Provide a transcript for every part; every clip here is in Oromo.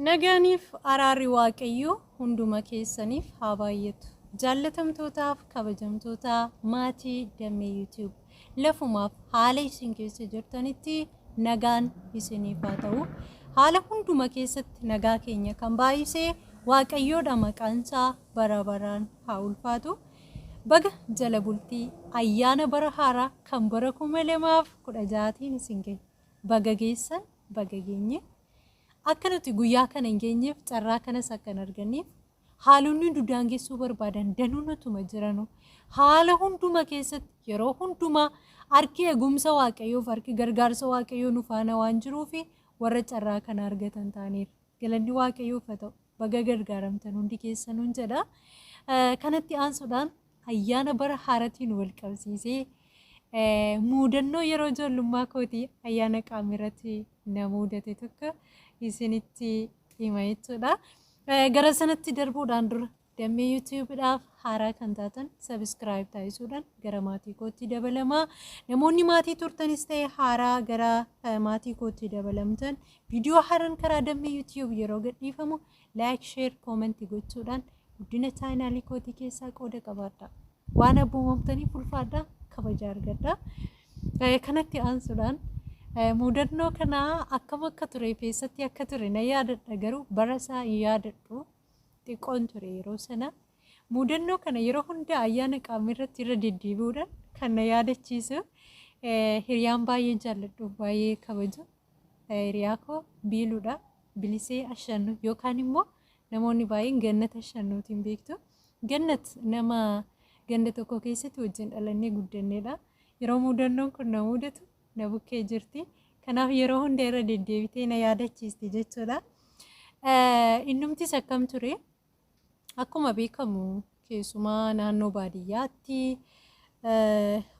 Naganiif araarri waaqayyoo hunduma keessaniif haa baay'atu. Jaallatamtootaaf kabajamtoota maatii Damee YouTube lafumaaf haala isin keessa jirtanitti nagaan isiniif haa ta'u. Haala hunduma keessatti nagaa keenya kan baay'isee waaqayyoodha maqaansaa bara baraan haa ulfaatu. Baga jala bultii ayyaana bara haaraa kan bara 2016 isin gahe. Baga geessan baga geenye. Akka nuti guyyaa kana hin geenyeef carraa kanas akka hin arganneef haalonni dudaangeessuu barbaadan danuunatuma jiranu haala hunduma keessatti yeroo hundumaa harki eegumsa waaqayyoof harki gargaarsa waaqayyoo nu faana waan jiruufi warra carraa kana argatan ta'aniiru. Galanni waaqayyoof haa ta'u baga gargaaramtan hundi keessanuun jedha. Kanatti aansuudhaan ayyaana bara haaratiin wal qabsiisee muudannoo yeroo ijoollummaa kootii ayyaana qaamirratti na muudate tokko isinitti hima jechuudha. Gara sanatti darbuudhaan dura Damee YouTube'dhaaf haaraa kan taatan subscribe taasisuudhaan gara maatii kootti dabalamaa. Namoonni maatii turtanis ta'e haaraa gara maatii kootti dabalamtan viidiyoo haaraan karaa Damee YouTube yeroo gadhiifamu like, share, comment gochuudhaan guddina chaanaalii kootii keessaa qooda qabaadha. Waan abboomamtaniif ulfaadha, kabaja argadha. Kanatti aansuudhaan muudannoo kana akkam akka ture keessatti akka ture na yaadadha garuu bara isaa hin yaadadhu xiqqoon ture yeroo sana. Muudannoo kana yeroo hunda ayyaana qaamirratti irra deddeebi'uudhaan kan na yaadachiisu hiriyaan baay'ee jaalladhu baay'ee kabaju hiriyaa koo Biiluudha. Bilisee Ashannu yookaan immoo namoonni baay'een Gannat Ashannuutiin beektu. Gannat nama ganda tokko keessatti wajjin dhalannee guddanneedha. Yeroo muudannoon kun na muudatu na bukkee jirti. Kanaaf yeroo hunda irra deddeebitee na yaadachiisti jechuudha. Innumtis akkam ture akkuma beekamu keessumaa naannoo baadiyyaatti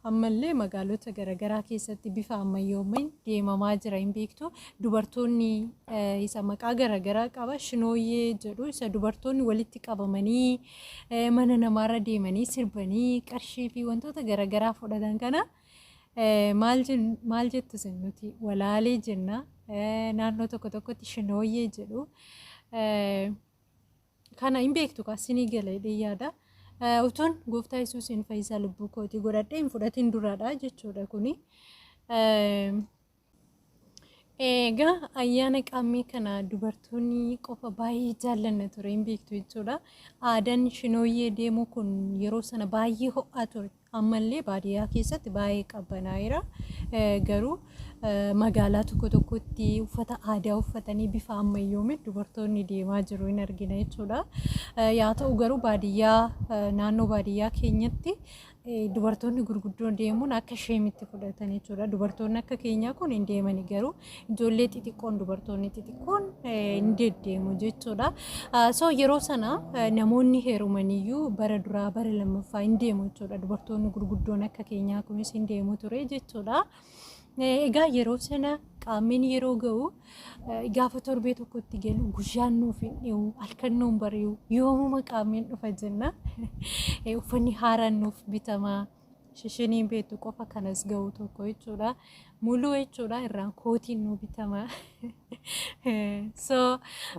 ammallee magaalota garaagaraa keessatti bifa ammayyoomeen deemamaa jira hin beektu. Dubartoonni isa maqaa garaagaraa qaba shinooyyee jedhu isa dubartoonni walitti qabamanii mana namaarra deemanii sirbanii qarshii fi wantoota garaagaraa fudhatan kana maal jettu sin nuti walaalee jenna. Naannoo tokko tokkotti shinooyyee jedhu kana hin beektu kaasinii galee yaada. Utuun gooftaa Yesuusiin fayyisaa lubbuu kootii godhadhee hin fudhatin duraadha jechuudha kuni. Egaa ayyaana qaammee kana dubartoonni qofa baay'ee jaallanna ture hin beektu jechuudha. Aadaan shinooyyee deemuu kun yeroo sana baay'ee ho'aa ture. Ammallee baadiyyaa keessatti baay'ee qabbanaa'eera. Garuu magaalaa tokko tokkotti uffata aadaa uffatanii bifa ammayyoomeen dubartoonni deemaa jiru hin argina jechuudha. Yaa ta'u garuu baadiyyaa naannoo baadiyyaa keenyatti dubartoonni gurguddoon deemuun akka sheemitti fudhatan jechuudha. Dubartoonni akka keenyaa kun hin deemani garuu ijoollee xixiqqoon dubartoonni xixiqqoon hin deddeemu jechuudha. So yeroo sana namoonni heerumaniyyuu bara duraa bara lammaffaa hin deemu jechuudha. Dubartoonni gurguddoon akka keenyaa kunis hin deemu ture jechuudha. Egaa yeroo sana qaammeen yeroo ga'u gaafa torbee tokkotti galu guyyaan nuuf hin dhi'u halkan nuun bari'u yoomuma qaammeen dhufa jenna. Uffanni haaraan nuuf bitama. Shishiniin beektu qofa kanas ga'u tokko jechuudha. Muluu jechuudha irraan kootiin nu bitama. So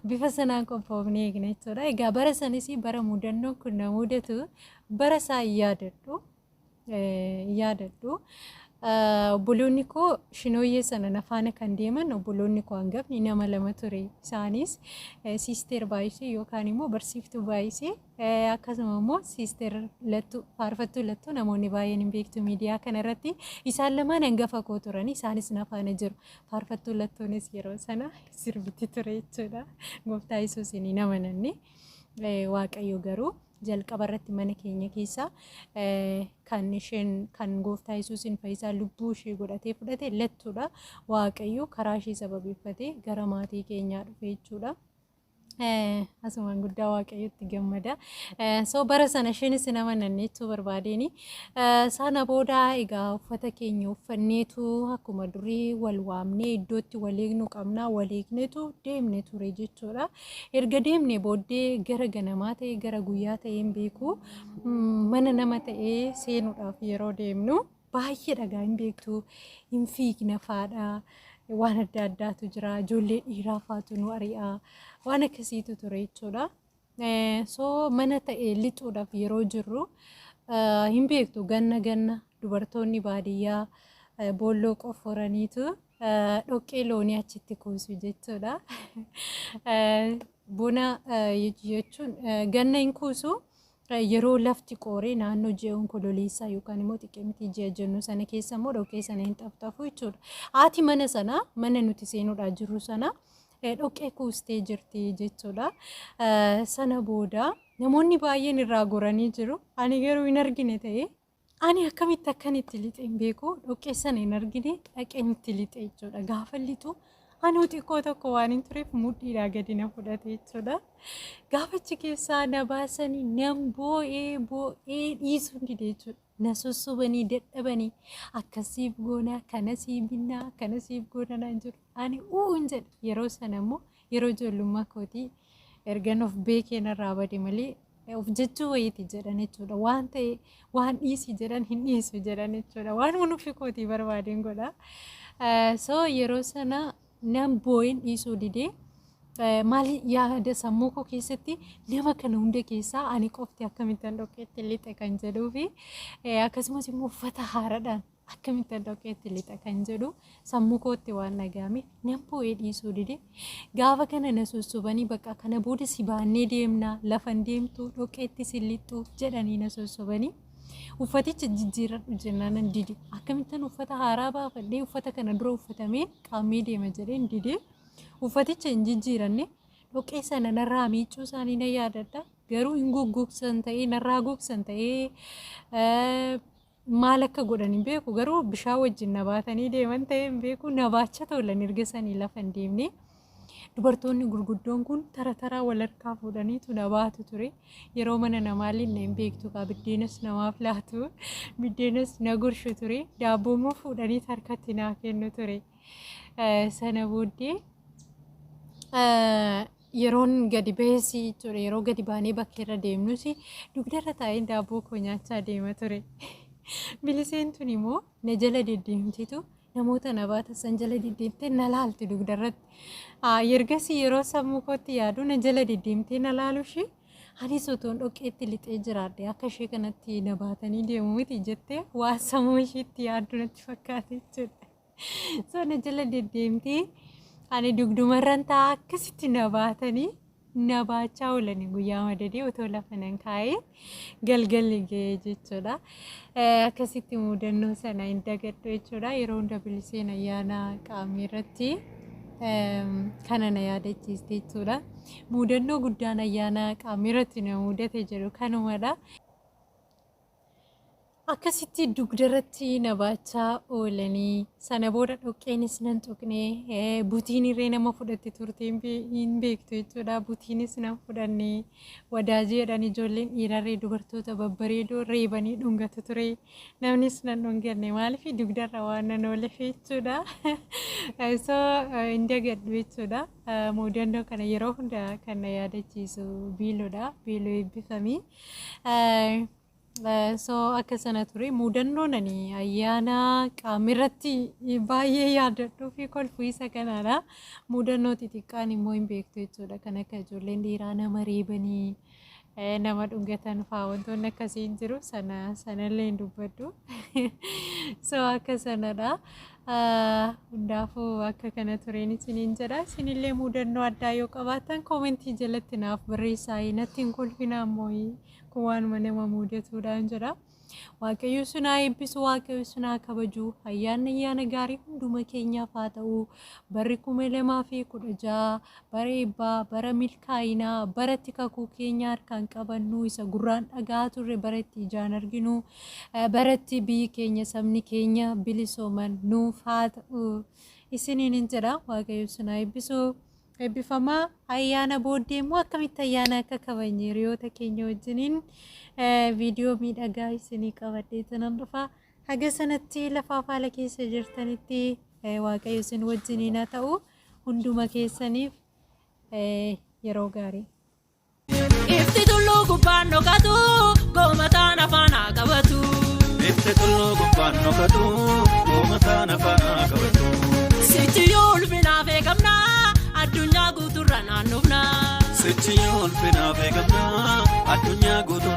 bifa sanaan qophoofnee eegna jechuudha. Egaa bara sanis bara muudannoo kun na mudatu bara isaa yaadadhu. Obboloonni koo shinooyyee sana na faana kan deeman obboloonni koo hangafni nama lama ture. Isaanis siister baay'isee yookaan immoo barsiiftuu baay'isee akkasuma immoo siister lattuu faarfattuu lattuu namoonni baay'een hin beektu miidiyaa kanarratti isaan lamaan hangafa koo turan isaanis na faana jiru. Faarfattuu lattuunis yeroo sana sirbitti ture jechuudha. Gooftaa Yesuusiin hin amananne waaqayyo garuu jalqaba irratti mana keenya keessa kan gooftaa Yesuusiin fayyisaa lubbuu ishee godhatee fudhate lattuudha. Waaqayyo karaa ishee sababeeffatee gara maatii keenyaa dhufe jechuudha. Asumaan guddaa waaqayyotti gammada. So bara sana isheenis nama nanneetu barbaadeeni. Sana booda egaa uffata keenya uffanneetu akkuma durii wal waamnee iddootti wal eegnu qabna wal eegneetu deemne ture jechuudha. Erga deemne booddee gara ganamaa ta'e gara guyyaa ta'e hin beeku mana nama ta'e seenuudhaaf yeroo deemnu baay'ee dhagaa hin beektu hin fiigna faadha. waan adda addaatu jira ijoollee dhiiraa faatu nu ari'a waan akkasiitu ture jechuudha. So mana ta'e lixuudhaaf yeroo jirru hin beektu ganna dubartoonni baadiyyaa boolloo qofforaniitu dhoqqee loonii achitti kuusu jechuudha. Buna jechuun ganna hin kuusu yeroo lafti qooree naannoo ji'a onkololeessaa yookaan immoo xiqqeemtii ji'a jennu sana keessa immoo dhoqqee sana hin xaxxafu jechuudha. Haati mana sana mana nuti seenuudhaa jirru sana dhoqqee kuustee jirti jechuudha. Sana booda namoonni baay'een irraa goranii jiru. Ani garuu hin argine ta'e ani akkamitti akkanitti lixe hin beeku dhoqqee sana hin argine dhaqeen itti lixe jechuudha. Gaafa lixu ani xiqqoo tokko waan hin tureef mudhiidhaa gadi na fudhate jechuudha. Gaafachi keessaa na baasanii nan boo'ee dhiisuu hin dide jechuudha. Na sosobanii dadhabanii akkasiif goona kanasiif binnaa kanasiif goona naan jiru. Ani hin jedhe yeroo sana immoo yeroo ijoollummaa kootii ergan of beekeen irraa bade malee of jechuu wayiiti jedhan jechuudha. Waan ta'e waan dhiisi jedhan hin dhiisu jedhan jechuudha. Waan hunufi kootii barbaadeen godha. So yeroo sana nan boo'een dhiisuu didee maali yaada sammuu koo keessatti nama kana hunda keessaa ani qofti akkamittan dhoqqeetti lixe kan jedhuu fi akkasumas immoo uffata haaraadhaan akkamittan dhoqqeetti lixe kan jedhu sammuu kootti waan dhagahame nan boo'ee dhiisuu didee gaafa kana na sossobanii bakka kana booda si baannee deemnaa lafan deemtu dhoqqeetti si lixxu jedhanii na sossobanii. Uffaticha jijjiiradhu jennaan dide akkamittan uffata haaraa baafadhee uffata kana dura uffatamee qaamee deema jedheen dide. Uffaticha hin jijjiiranne dhoqqee sana narraa miicuu isaanii na yaadadha. Garuu hin goggogsan ta'ee narraa gogsan ta'ee maal akka godhan hin beeku. Garuu bishaan wajjin na baatanii deeman ta'ee hin beeku. Na baacha tolan erga sanii lafa hin deemne. Dubartoonni gurguddoon kun tara wal harkaa fuudhaniitu na baatu ture. Yeroo mana namaa linna hin beektu kaa biddeenas namaaf laatu. Biddeenas na gurshu ture. Daabboo immoo fuudhanii harkatti naa kennu ture. Sana booddee yeroon gadi beesi jechuudha. Yeroo gadi baanee bakkeerra deemnus dugdarra taa'ee daabboo koo nyaachaa deema ture. Biliseen tun immoo na jala deddeemtitu namoota na baata san jala deddeemtee na laalti dugdarratti. Ergasii yeroo sammuu kootti yaadu na jala deddeemtee na laalushi anis utuun dhoqqeetti lixee jiraadhe akka ishee kanatti na baatanii deemu miti jettee waan sammuu isheetti yaaddu natti fakkaate jechuudha. So na jala deddeemtee ani dugdumarran ta'a akkasitti na baatanii na baachaa oolanii guyyaa madadee otoo lafa nan kaa'ee galgalli ga'ee jechuudha. Akkasitti mudannoo sana hin dagadhu jechuudha. Yeroo hunda biliseen ayyaana qaamii irratti kana na yaadachiiste jechuudha. Mudannoo guddaan ayyaana qaamii irratti na mudate jedhu kanumadha. Akkasitti dugdarratti na baachaa oolanii sana booda dhoqqeenis nan tuqne butiin irree nama fudhatte turte hin beektu jechuudha. Butiinis nan fudhanne wadaajii jedhan ijoolleen dhiirarree dubartoota babbareedoo reebanii dhungatu ture. Namnis nan dhunganne maaliif dugdarra waan nan ooleef jechuudha. So hin dagadhu jechuudha. Mudannoo kana yeroo hunda kan na yaadachiisu biiloodha. Biiloo eebbifamii. So akka sana ture mudannoon ani ayyaana qaamirratti baay'ee yaadadhuu fi kolfuu isa kanaadha. Mudannoo xixiqqaan immoo hin beektu jechuudha. Kan akka ijoolleen dhiiraa nama reebanii nama dhungatan fa'aa wantoonni akkasii hin jiru sanallee hin dubbadhu. So akka sanadha. Hundaafuu akka kana tureen isiniin jedha. Isinillee mudannoo addaa yoo qabaatan koomentii jalatti naaf barreessaa. Natti hin kolfinaa ammoo kun waanuma nama mudatuudhaan jedha. Waaqayyo sunaa eebbisu, waaqayyo sunaa kabaju. Ayyaana gaarii hunduma keenyaaf haa ta'u. Barri 2016 bara eebbaa, bara milkaa'inaa, bara itti kakuu keenya harkaan qabannu isa gurraan dhagaa turre bara itti ijaan arginu, bara itti biyyi keenya sabni keenya bilisooman nuuf haa ta'u. Isiniin jedha waaqayyo sunaa eebbisu. Eebbifamaa ayyaana booddee immoo akkamitti ayyaana akka kabajne hiriyoota keenya wajjiniin viidiyoo miidhagaa isinii qabadhee tanan dhufa. Haga sanatti lafaaf haala keessa jirtanitti waaqayyo isin wajjiniin haa ta'u. Hunduma keessaniif yeroo gaarii. Ifti tulluu gubbaan dhokatu goomataan afaan haa qabatu. Ifti tulluu gubbaan dhokatu goomataan afaan haa qabatu. Sichiyoon fina beekamna addunyaa guutuu